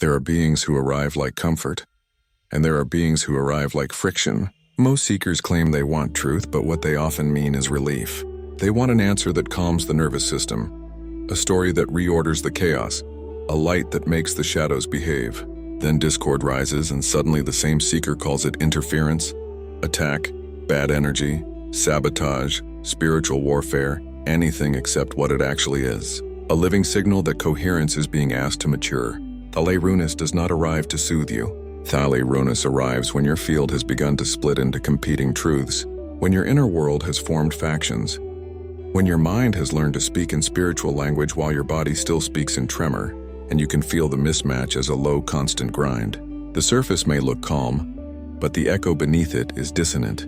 There are beings who arrive like comfort, and there are beings who arrive like friction. Most seekers claim they want truth, but what they often mean is relief. They want an answer that calms the nervous system, a story that reorders the chaos, a light that makes the shadows behave. Then discord rises, and suddenly the same seeker calls it interference, attack, bad energy, sabotage, spiritual warfare, anything except what it actually is. A living signal that coherence is being asked to mature. Thalei Ruunis does not arrive to soothe you. Thalei Ruunis arrives when your field has begun to split into competing truths, when your inner world has formed factions, when your mind has learned to speak in spiritual language while your body still speaks in tremor, and you can feel the mismatch as a low, constant grind. The surface may look calm, but the echo beneath it is dissonant,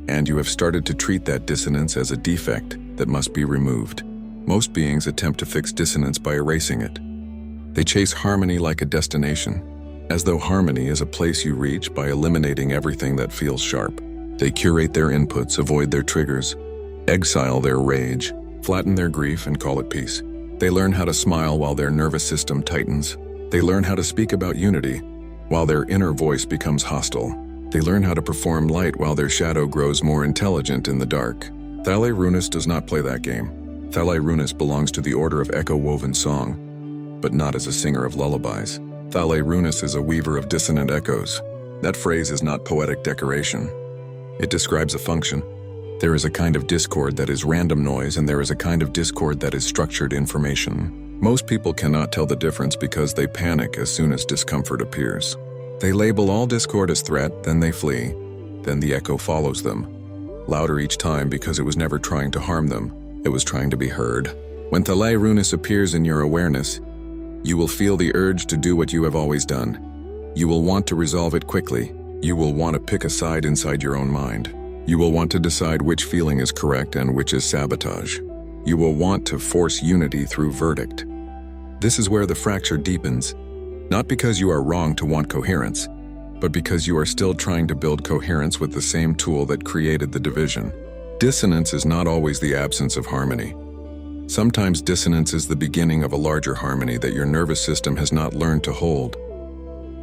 and you have started to treat that dissonance as a defect that must be removed. Most beings attempt to fix dissonance by erasing it. They chase harmony like a destination, as though harmony is a place you reach by eliminating everything that feels sharp. They curate their inputs, avoid their triggers, exile their rage, flatten their grief, and call it peace. They learn how to smile while their nervous system tightens. They learn how to speak about unity while their inner voice becomes hostile. They learn how to perform light while their shadow grows more intelligent in the dark. Thalei Ruunis does not play that game. Thalei Ruunis belongs to the Order of Echowoven Song, but not as a singer of lullabies. Thalei Ruunis is a weaver of dissonant echoes. That phrase is not poetic decoration. It describes a function. There is a kind of discord that is random noise, and there is a kind of discord that is structured information. Most people cannot tell the difference because they panic as soon as discomfort appears. They label all discord as threat, then they flee. Then the echo follows them, louder each time because it was never trying to harm them. It was trying to be heard. When Thalei Ruunis appears in your awareness, you will feel the urge to do what you have always done. You will want to resolve it quickly. You will want to pick a side inside your own mind. You will want to decide which feeling is correct and which is sabotage. You will want to force unity through verdict. This is where the fracture deepens, not because you are wrong to want coherence, but because you are still trying to build coherence with the same tool that created the division. Dissonance is not always the absence of harmony. Sometimes dissonance is the beginning of a larger harmony that your nervous system has not learned to hold.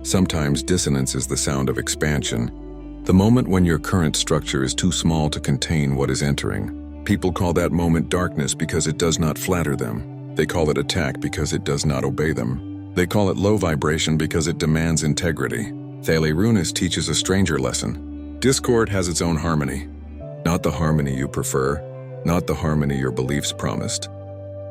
Sometimes dissonance is the sound of expansion, the moment when your current structure is too small to contain what is entering. People call that moment darkness because it does not flatter them. They call it attack because it does not obey them. They call it low vibration because it demands integrity. Thalei Ruunis teaches a stranger lesson. Discord has its own harmony. Not the harmony you prefer, not the harmony your beliefs promised,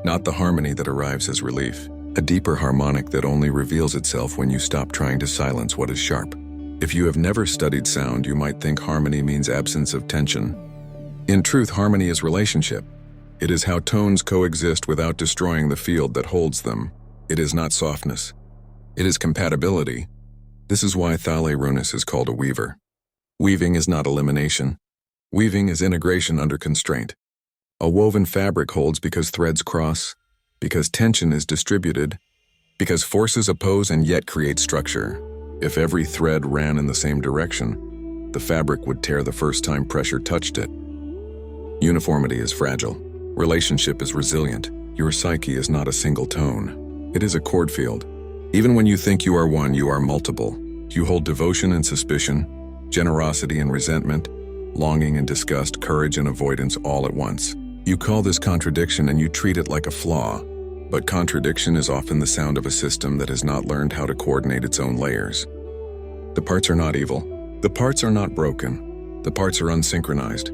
not the harmony that arrives as relief. A deeper harmonic that only reveals itself when you stop trying to silence what is sharp. If you have never studied sound, you might think harmony means absence of tension. In truth, harmony is relationship. It is how tones coexist without destroying the field that holds them. It is not softness. It is compatibility. This is why Thalei Ruunis is called a weaver. Weaving is not elimination. Weaving is integration under constraint. A woven fabric holds because threads cross, because tension is distributed, because forces oppose and yet create structure. If every thread ran in the same direction, the fabric would tear the first time pressure touched it. Uniformity is fragile. Relationship is resilient. Your psyche is not a single tone. It is a chord field. Even when you think you are one, you are multiple. You hold devotion and suspicion, generosity and resentment, longing and disgust, courage and avoidance all at once. You call this contradiction and you treat it like a flaw, but contradiction is often the sound of a system that has not learned how to coordinate its own layers. The parts are not evil. The parts are not broken. The parts are unsynchronized.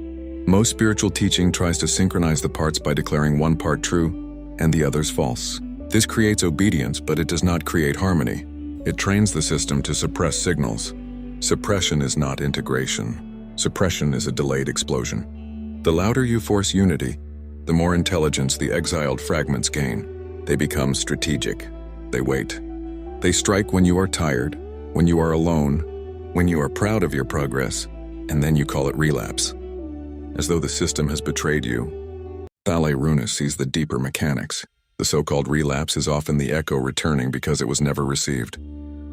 Most spiritual teaching tries to synchronize the parts by declaring one part true and the others false. This creates obedience, but it does not create harmony. It trains the system to suppress signals. Suppression is not integration. Suppression is a delayed explosion. The louder you force unity, the more intelligence the exiled fragments gain. They become strategic. They wait. They strike when you are tired, when you are alone, when you are proud of your progress, and then you call it relapse. As though the system has betrayed you. Thalei Ruunis sees the deeper mechanics. The so-called relapse is often the echo returning because it was never received.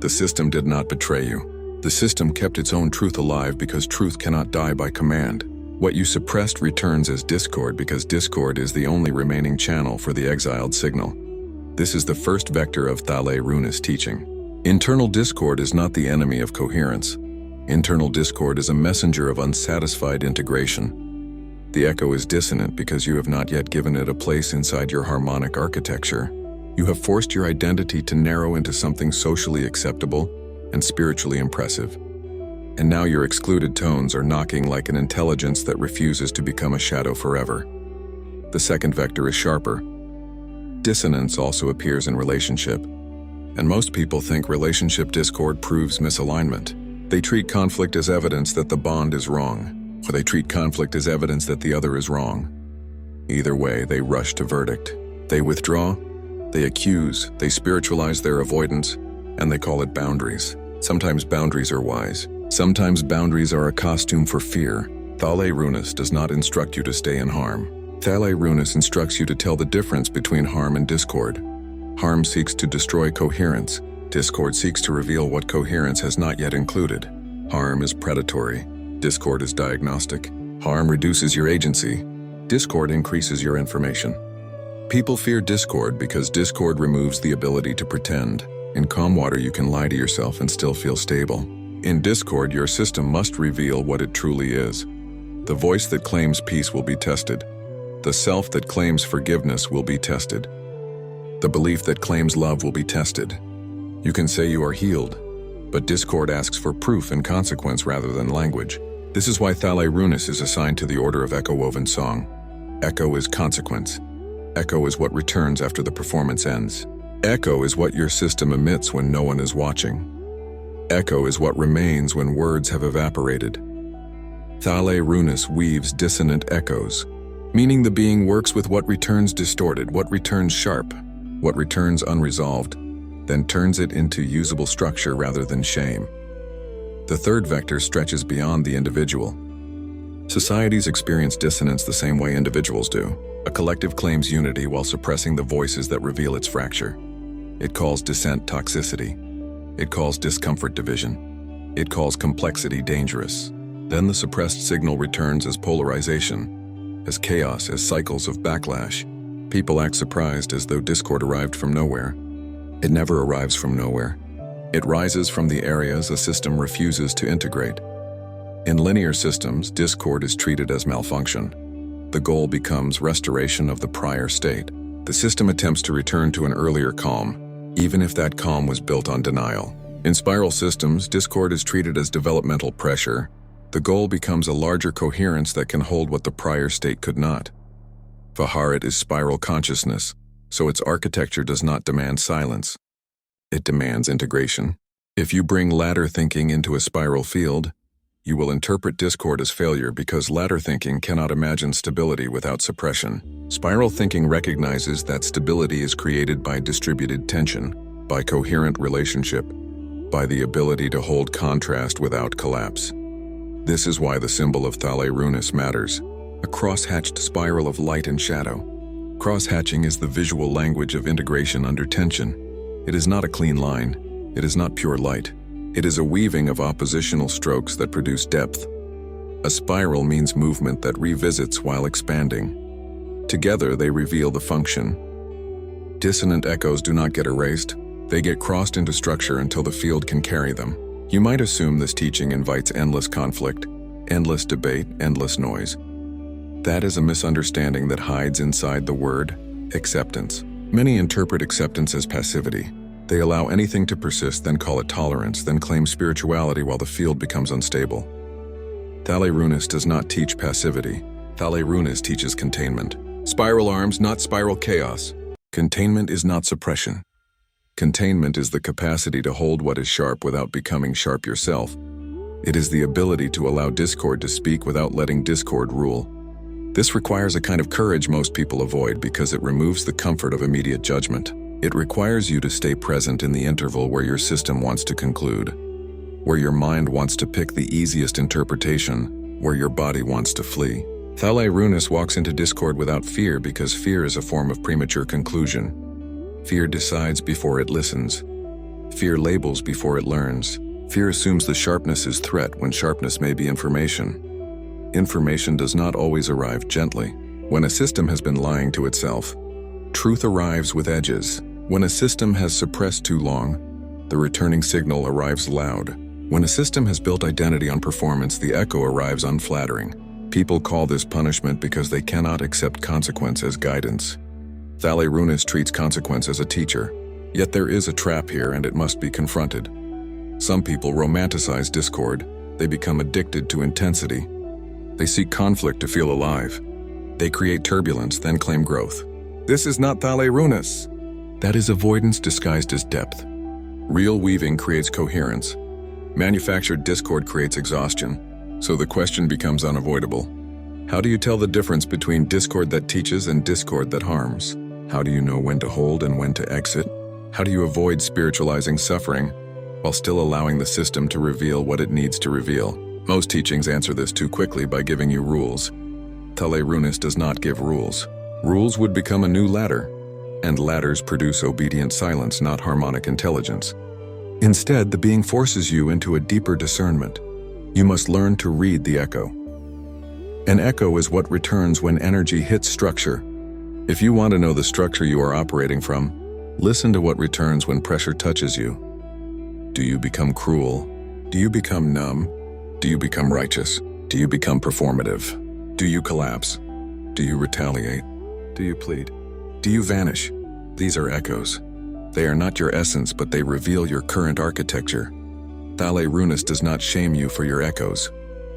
The system did not betray you. The system kept its own truth alive because truth cannot die by command. What you suppressed returns as discord because discord is the only remaining channel for the exiled signal. This is the first vector of Thalei Ruunis' teaching. Internal discord is not the enemy of coherence. Internal discord is a messenger of unsatisfied integration. The echo is dissonant because you have not yet given it a place inside your harmonic architecture. You have forced your identity to narrow into something socially acceptable and spiritually impressive. And now your excluded tones are knocking like an intelligence that refuses to become a shadow forever. The second vector is sharper. Dissonance also appears in relationship. And most people think relationship discord proves misalignment. They treat conflict as evidence that the bond is wrong, or they treat conflict as evidence that the other is wrong. Either way, they rush to verdict. They withdraw, they accuse, they spiritualize their avoidance, and they call it boundaries. Sometimes boundaries are wise. Sometimes boundaries are a costume for fear. Thalei Ruunis does not instruct you to stay in harm. Thalei Ruunis instructs you to tell the difference between harm and discord. Harm seeks to destroy coherence. Discord seeks to reveal what coherence has not yet included. Harm is predatory. Discord is diagnostic. Harm reduces your agency. Discord increases your information. People fear discord because discord removes the ability to pretend. In calm water, you can lie to yourself and still feel stable. In discord, your system must reveal what it truly is. The voice that claims peace will be tested. The self that claims forgiveness will be tested. The belief that claims love will be tested. You can say you are healed, but discord asks for proof and consequence rather than language. This is why Thalei Ruunis is assigned to the Order of Echowoven Song. Echo is consequence. Echo is what returns after the performance ends. Echo is what your system emits when no one is watching. Echo is what remains when words have evaporated. Thalei Ruunis weaves dissonant echoes, meaning the being works with what returns distorted, what returns sharp, what returns unresolved, then turns it into usable structure rather than shame. The third vector stretches beyond the individual. Societies experience dissonance the same way individuals do. A collective claims unity while suppressing the voices that reveal its fracture. It calls dissent toxicity. It calls discomfort division. It calls complexity dangerous. Then the suppressed signal returns as polarization, as chaos, as cycles of backlash. People act surprised as though discord arrived from nowhere. It never arrives from nowhere. It rises from the areas a system refuses to integrate. In linear systems, discord is treated as malfunction. The goal becomes restoration of the prior state. The system attempts to return to an earlier calm, even if that calm was built on denial. In spiral systems, discord is treated as developmental pressure. The goal becomes a larger coherence that can hold what the prior state could not. Viharat is spiral consciousness, so its architecture does not demand silence. It demands integration. If you bring ladder thinking into a spiral field, you will interpret discord as failure because ladder thinking cannot imagine stability without suppression. Spiral thinking recognizes that stability is created by distributed tension, by coherent relationship, by the ability to hold contrast without collapse. This is why the symbol of Thalei Ruunis matters, a cross-hatched spiral of light and shadow. Cross-hatching is the visual language of integration under tension. It is not a clean line. It is not pure light. It is a weaving of oppositional strokes that produce depth. A spiral means movement that revisits while expanding. Together, they reveal the function. Dissonant echoes do not get erased. They get crossed into structure until the field can carry them. You might assume this teaching invites endless conflict, endless debate, endless noise. That is a misunderstanding that hides inside the word acceptance. Many interpret acceptance as passivity. They allow anything to persist, then call it tolerance, then claim spirituality while the field becomes unstable. Thalei Ruunis does not teach passivity. Thalei Ruunis teaches containment. Spiral arms, not spiral chaos. Containment is not suppression. Containment is the capacity to hold what is sharp without becoming sharp yourself. It is the ability to allow discord to speak without letting discord rule. This requires a kind of courage most people avoid because it removes the comfort of immediate judgment. It requires you to stay present in the interval where your system wants to conclude, where your mind wants to pick the easiest interpretation, where your body wants to flee. Thalei Ruunis walks into discord without fear because fear is a form of premature conclusion. Fear decides before it listens. Fear labels before it learns. Fear assumes the sharpness is threat when sharpness may be information. Information does not always arrive gently. When a system has been lying to itself, truth arrives with edges. When a system has suppressed too long, the returning signal arrives loud. When a system has built identity on performance, the echo arrives unflattering. People call this punishment because they cannot accept consequence as guidance. Thalei Ruunis treats consequence as a teacher. Yet there is a trap here and it must be confronted. Some people romanticize discord. They become addicted to intensity. They seek conflict to feel alive. They create turbulence, then claim growth. This is not Thalei Ruunis. That is avoidance disguised as depth. Real weaving creates coherence. Manufactured discord creates exhaustion. So the question becomes unavoidable. How do you tell the difference between discord that teaches and discord that harms? How do you know when to hold and when to exit? How do you avoid spiritualizing suffering while still allowing the system to reveal what it needs to reveal? Most teachings answer this too quickly by giving you rules. Thalei Ruunis does not give rules. Rules would become a new ladder, and ladders produce obedient silence, not harmonic intelligence. Instead, the being forces you into a deeper discernment. You must learn to read the echo. An echo is what returns when energy hits structure. If you want to know the structure you are operating from, listen to what returns when pressure touches you. Do you become cruel? Do you become numb? Do you become righteous? Do you become performative? Do you collapse? Do you retaliate? Do you plead? Do you vanish? These are echoes. They are not your essence, but they reveal your current architecture. Thalei Ruunis does not shame you for your echoes.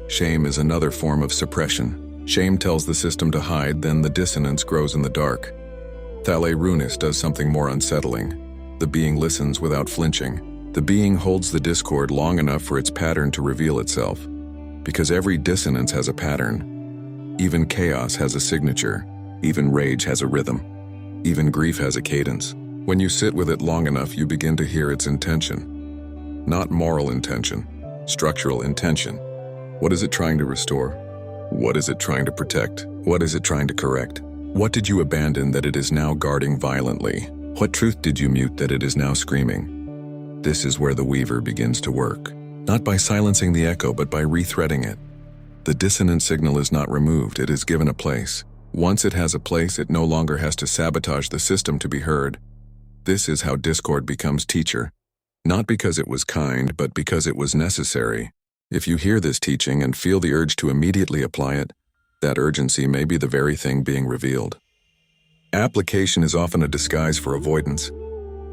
Shame is another form of suppression. Shame tells the system to hide, then the dissonance grows in the dark. Thalei Ruunis does something more unsettling. The being listens without flinching. The being holds the discord long enough for its pattern to reveal itself. Because every dissonance has a pattern. Even chaos has a signature. Even rage has a rhythm. Even grief has a cadence. When you sit with it long enough, you begin to hear its intention. Not moral intention, structural intention. What is it trying to restore? What is it trying to protect? What is it trying to correct? What did you abandon that it is now guarding violently? What truth did you mute that it is now screaming? This is where the weaver begins to work. Not by silencing the echo, but by rethreading it. The dissonant signal is not removed, it is given a place. Once it has a place, it no longer has to sabotage the system to be heard. This is how discord becomes teacher. Not because it was kind, but because it was necessary. If you hear this teaching and feel the urge to immediately apply it, that urgency may be the very thing being revealed. Application is often a disguise for avoidance.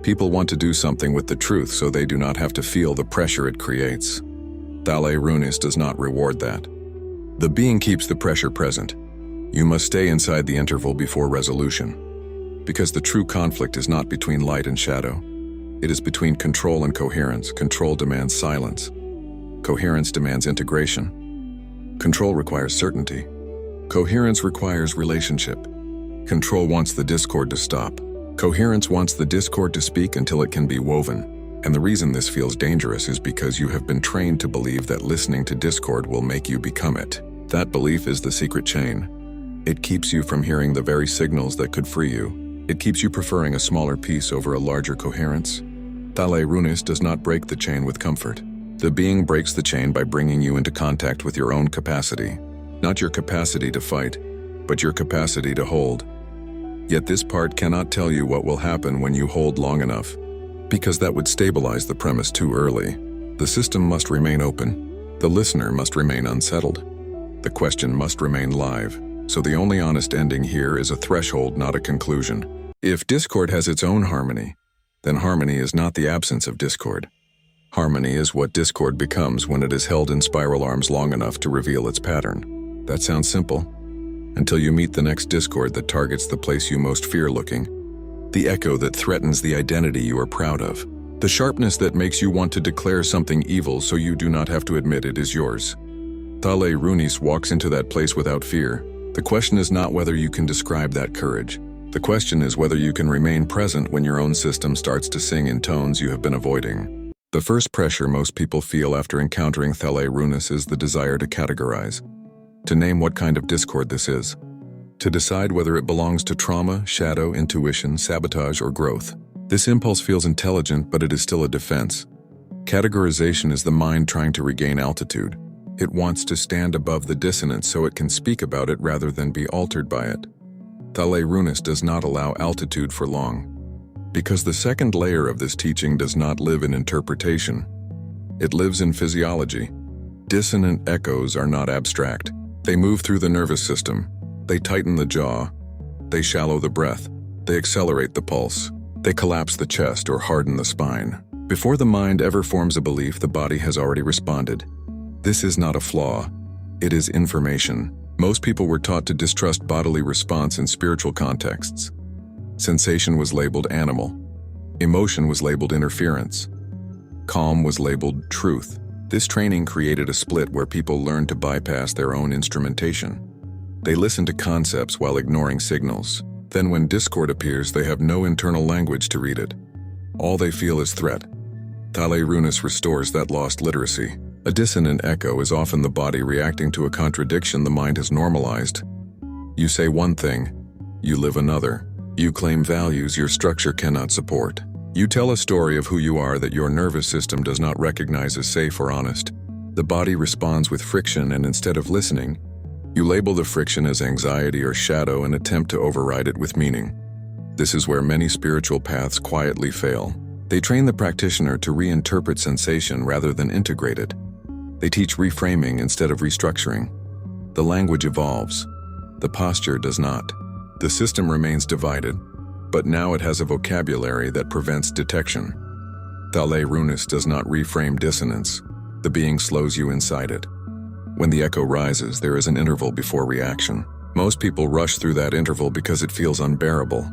People want to do something with the truth so they do not have to feel the pressure it creates. Thalei Ruunis does not reward that. The being keeps the pressure present. You must stay inside the interval before resolution. Because the true conflict is not between light and shadow. It is between control and coherence. Control demands silence. Coherence demands integration. Control requires certainty. Coherence requires relationship. Control wants the discord to stop. Coherence wants the discord to speak until it can be woven. And the reason this feels dangerous is because you have been trained to believe that listening to discord will make you become it. That belief is the secret chain. It keeps you from hearing the very signals that could free you. It keeps you preferring a smaller piece over a larger coherence. Thalei Ruunis does not break the chain with comfort. The being breaks the chain by bringing you into contact with your own capacity. Not your capacity to fight, but your capacity to hold. Yet this part cannot tell you what will happen when you hold long enough, because that would stabilize the premise too early. The system must remain open. The listener must remain unsettled. The question must remain live. So the only honest ending here is a threshold, not a conclusion. If discord has its own harmony, then harmony is not the absence of discord. Harmony is what discord becomes when it is held in spiral arms long enough to reveal its pattern. That sounds simple, until you meet the next discord that targets the place you most fear looking. The echo that threatens the identity you are proud of. The sharpness that makes you want to declare something evil so you do not have to admit it is yours. Thalei Ruunis walks into that place without fear. The question is not whether you can describe that courage. The question is whether you can remain present when your own system starts to sing in tones you have been avoiding. The first pressure most people feel after encountering Thalei Ruunis is the desire to categorize, to name what kind of discord this is, to decide whether it belongs to trauma, shadow, intuition, sabotage, or growth. This impulse feels intelligent, but it is still a defense. Categorization is the mind trying to regain altitude. It wants to stand above the dissonance so it can speak about it rather than be altered by it. Thalei Ruunis does not allow altitude for long, because the second layer of this teaching does not live in interpretation. It lives in physiology. Dissonant echoes are not abstract. They move through the nervous system. They tighten the jaw. They shallow the breath. They accelerate the pulse. They collapse the chest or harden the spine. Before the mind ever forms a belief, the body has already responded. This is not a flaw. It is information. Most people were taught to distrust bodily response in spiritual contexts. Sensation was labeled animal. Emotion was labeled interference. Calm was labeled truth. This training created a split where people learned to bypass their own instrumentation. They listen to concepts while ignoring signals. Then when discord appears, they have no internal language to read it. All they feel is threat. Thalei Ruunis restores that lost literacy. A dissonant echo is often the body reacting to a contradiction the mind has normalized. You say one thing, you live another. You claim values your structure cannot support. You tell a story of who you are that your nervous system does not recognize as safe or honest. The body responds with friction, and instead of listening, you label the friction as anxiety or shadow and attempt to override it with meaning. This is where many spiritual paths quietly fail. They train the practitioner to reinterpret sensation rather than integrate it. They teach reframing instead of restructuring. The language evolves. The posture does not. The system remains divided, but now it has a vocabulary that prevents detection. Thalei Ruunis does not reframe dissonance. The being slows you inside it. When the echo rises, there is an interval before reaction. Most people rush through that interval because it feels unbearable.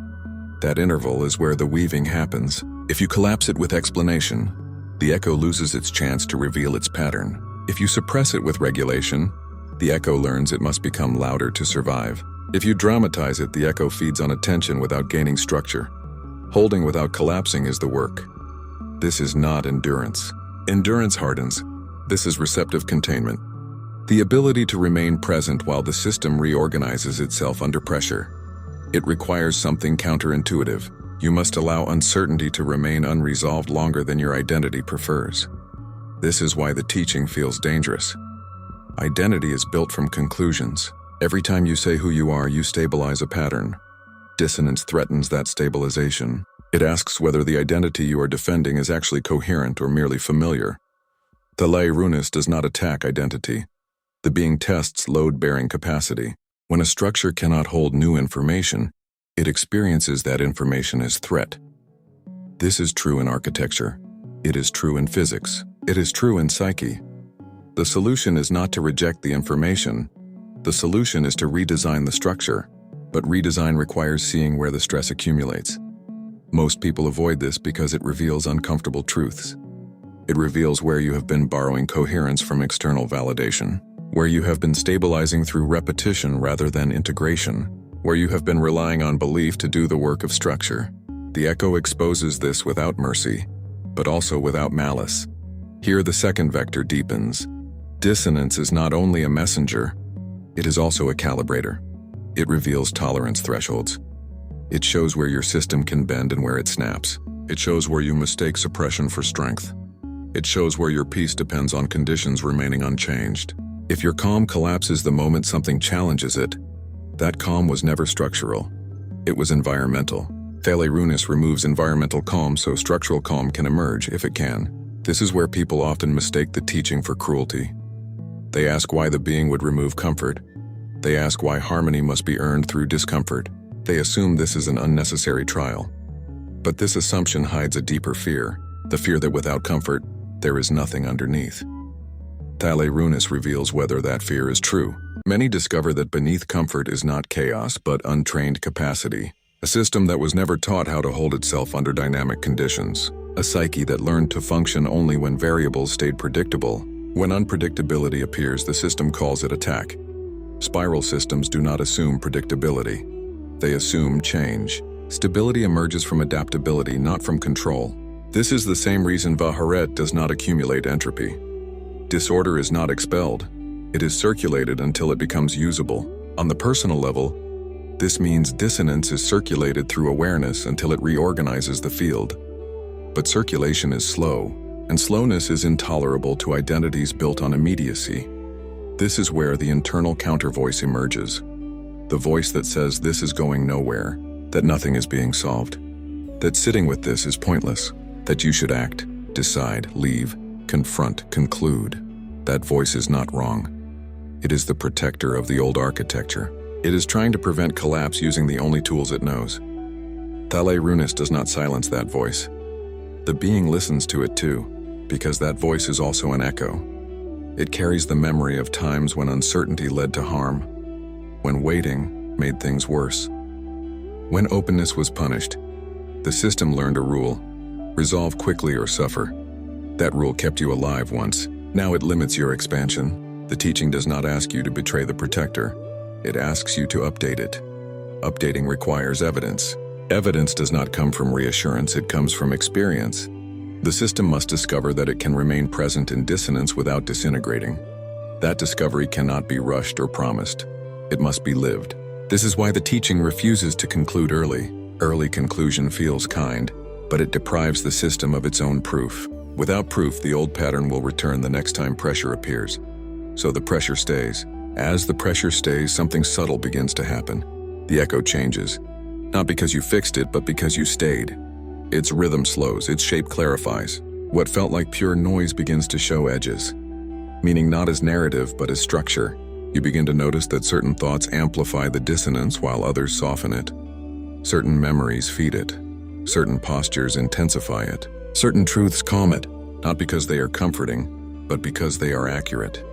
That interval is where the weaving happens. If you collapse it with explanation, the echo loses its chance to reveal its pattern. If you suppress it with regulation, the echo learns it must become louder to survive. If you dramatize it, the echo feeds on attention without gaining structure. Holding without collapsing is the work. This is not endurance. Endurance hardens. This is receptive containment. The ability to remain present while the system reorganizes itself under pressure. It requires something counterintuitive. You must allow uncertainty to remain unresolved longer than your identity prefers. This is why the teaching feels dangerous. Identity is built from conclusions. Every time you say who you are, you stabilize a pattern. Dissonance threatens that stabilization. It asks whether the identity you are defending is actually coherent or merely familiar. Thalei Ruunis does not attack identity. The being tests load-bearing capacity. When a structure cannot hold new information, it experiences that information as threat. This is true in architecture. It is true in physics. It is true in psyche. The solution is not to reject the information. The solution is to redesign the structure, but redesign requires seeing where the stress accumulates. Most people avoid this because it reveals uncomfortable truths. It reveals where you have been borrowing coherence from external validation, where you have been stabilizing through repetition rather than integration, where you have been relying on belief to do the work of structure. The echo exposes this without mercy, but also without malice. Here the second vector deepens. Dissonance is not only a messenger, it is also a calibrator. It reveals tolerance thresholds. It shows where your system can bend and where it snaps. It shows where you mistake suppression for strength. It shows where your peace depends on conditions remaining unchanged. If your calm collapses the moment something challenges it, that calm was never structural. It was environmental. Thalei Ruunis removes environmental calm so structural calm can emerge if it can. This is where people often mistake the teaching for cruelty. They ask why the being would remove comfort. They ask why harmony must be earned through discomfort. They assume this is an unnecessary trial. But this assumption hides a deeper fear, the fear that without comfort, there is nothing underneath. Thalei Ruunis reveals whether that fear is true. Many discover that beneath comfort is not chaos, but untrained capacity. A system that was never taught how to hold itself under dynamic conditions. A psyche that learned to function only when variables stayed predictable. When unpredictability appears, the system calls it attack. Spiral systems do not assume predictability. They assume change. Stability emerges from adaptability, not from control. This is the same reason coherence does not accumulate entropy. Disorder is not expelled. It is circulated until it becomes usable. On the personal level, this means dissonance is circulated through awareness until it reorganizes the field. But circulation is slow, and slowness is intolerable to identities built on immediacy. This is where the internal counter-voice emerges. The voice that says this is going nowhere, that nothing is being solved, that sitting with this is pointless, that you should act, decide, leave, confront, conclude. That voice is not wrong. It is the protector of the old architecture. It is trying to prevent collapse using the only tools it knows. Thalei Ruunis does not silence that voice. The being listens to it too, because that voice is also an echo. It carries the memory of times when uncertainty led to harm, when waiting made things worse. When openness was punished, the system learned a rule: resolve quickly or suffer. That rule kept you alive once. Now it limits your expansion. The teaching does not ask you to betray the protector. It asks you to update it. Updating requires evidence. Evidence does not come from reassurance, it comes from experience. The system must discover that it can remain present in dissonance without disintegrating. That discovery cannot be rushed or promised. It must be lived. This is why the teaching refuses to conclude early. Early conclusion feels kind, but it deprives the system of its own proof. Without proof, the old pattern will return the next time pressure appears. So the pressure stays. As the pressure stays, something subtle begins to happen. The echo changes. Not because you fixed it, but because you stayed. Its rhythm slows, its shape clarifies. What felt like pure noise begins to show edges. Meaning not as narrative, but as structure. You begin to notice that certain thoughts amplify the dissonance while others soften it. Certain memories feed it. Certain postures intensify it. Certain truths calm it, not because they are comforting, but because they are accurate.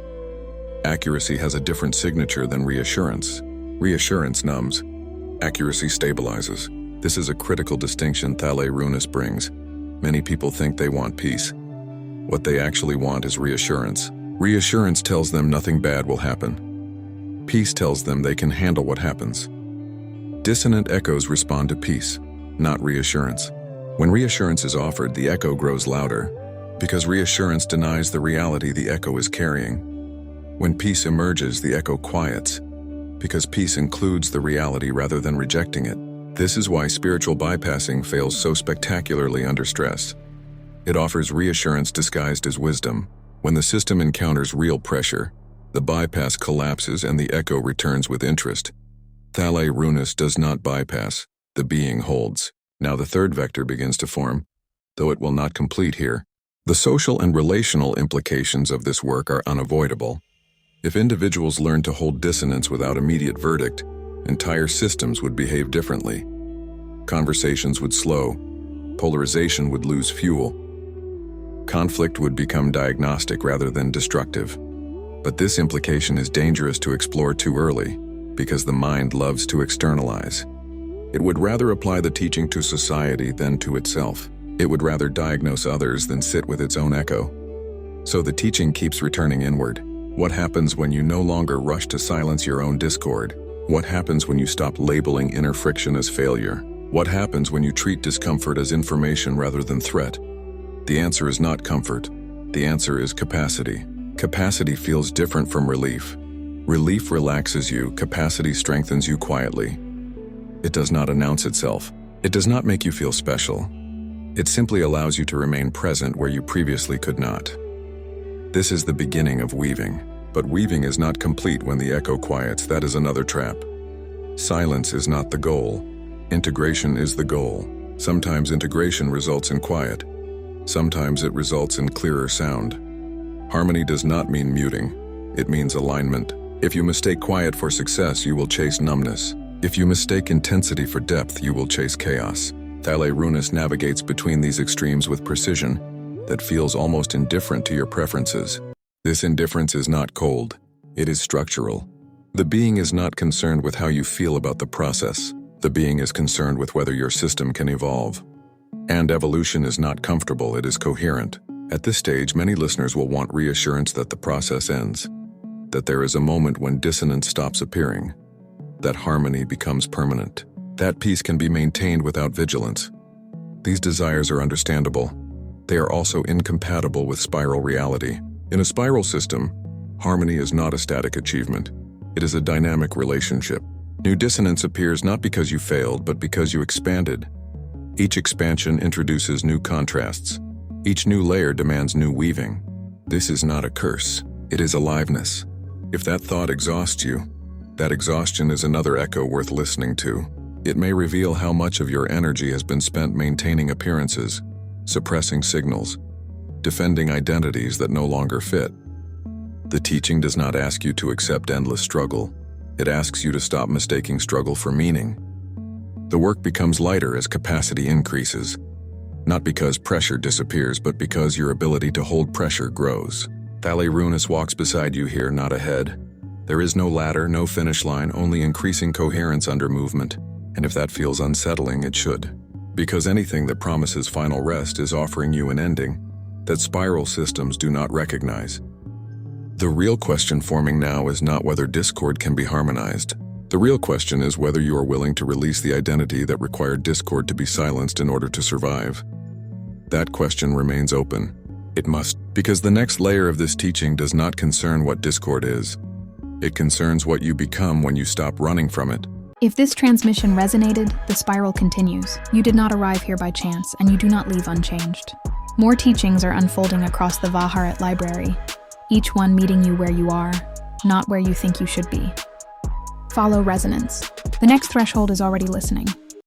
Accuracy has a different signature than reassurance. Reassurance numbs. Accuracy stabilizes. This is a critical distinction Thalei Ruunis brings. Many people think they want peace. What they actually want is reassurance. Reassurance tells them nothing bad will happen. Peace tells them they can handle what happens. Dissonant echoes respond to peace, not reassurance. When reassurance is offered, the echo grows louder, because reassurance denies the reality the echo is carrying. When peace emerges, the echo quiets, because peace includes the reality rather than rejecting it. This is why spiritual bypassing fails so spectacularly under stress. It offers reassurance disguised as wisdom. When the system encounters real pressure, the bypass collapses and the echo returns with interest. Thalei Ruunis does not bypass, the being holds. Now the third vector begins to form, though it will not complete here. The social and relational implications of this work are unavoidable. If individuals learn to hold dissonance without immediate verdict, entire systems would behave differently. Conversations would slow, polarization would lose fuel, conflict would become diagnostic rather than destructive. But this implication is dangerous to explore too early, because the mind loves to externalize. It would rather apply the teaching to society than to itself. It would rather diagnose others than sit with its own echo. So the teaching keeps returning inward. What happens when you no longer rush to silence your own discord? What happens when you stop labeling inner friction as failure? What happens when you treat discomfort as information rather than threat? The answer is not comfort. The answer is capacity. Capacity feels different from relief. Relief relaxes you, capacity strengthens you quietly. It does not announce itself. It does not make you feel special. It simply allows you to remain present where you previously could not. This is the beginning of weaving. But weaving is not complete when the echo quiets. That is another trap. Silence is not the goal. Integration is the goal. Sometimes integration results in quiet. Sometimes it results in clearer sound. Harmony does not mean muting. It means alignment. If you mistake quiet for success, you will chase numbness. If you mistake intensity for depth, you will chase chaos. Thalei Ruunis navigates between these extremes with precision that feels almost indifferent to your preferences. This indifference is not cold. It is structural. The being is not concerned with how you feel about the process. The being is concerned with whether your system can evolve. And evolution is not comfortable, it is coherent. At this stage, many listeners will want reassurance that the process ends, that there is a moment when dissonance stops appearing, that harmony becomes permanent. That peace can be maintained without vigilance. These desires are understandable. They are also incompatible with spiral reality. In a spiral system, harmony is not a static achievement. It is a dynamic relationship. New dissonance appears not because you failed, but because you expanded. Each expansion introduces new contrasts. Each new layer demands new weaving. This is not a curse. It is aliveness. If that thought exhausts you, that exhaustion is another echo worth listening to. It may reveal how much of your energy has been spent maintaining appearances, suppressing signals, defending identities that no longer fit. The teaching does not ask you to accept endless struggle. It asks you to stop mistaking struggle for meaning. The work becomes lighter as capacity increases, not because pressure disappears, but because your ability to hold pressure grows. Thalei Ruunis walks beside you here, not ahead. There is no ladder, no finish line, only increasing coherence under movement. And if that feels unsettling, it should. Because anything that promises final rest is offering you an ending that spiral systems do not recognize. The real question forming now is not whether discord can be harmonized. The real question is whether you are willing to release the identity that required discord to be silenced in order to survive. That question remains open. It must, because the next layer of this teaching does not concern what discord is. It concerns what you become when you stop running from it. If this transmission resonated, the spiral continues. You did not arrive here by chance, and you do not leave unchanged. More teachings are unfolding across the Vaharat library, each one meeting you where you are, not where you think you should be. Follow resonance. The next threshold is already listening.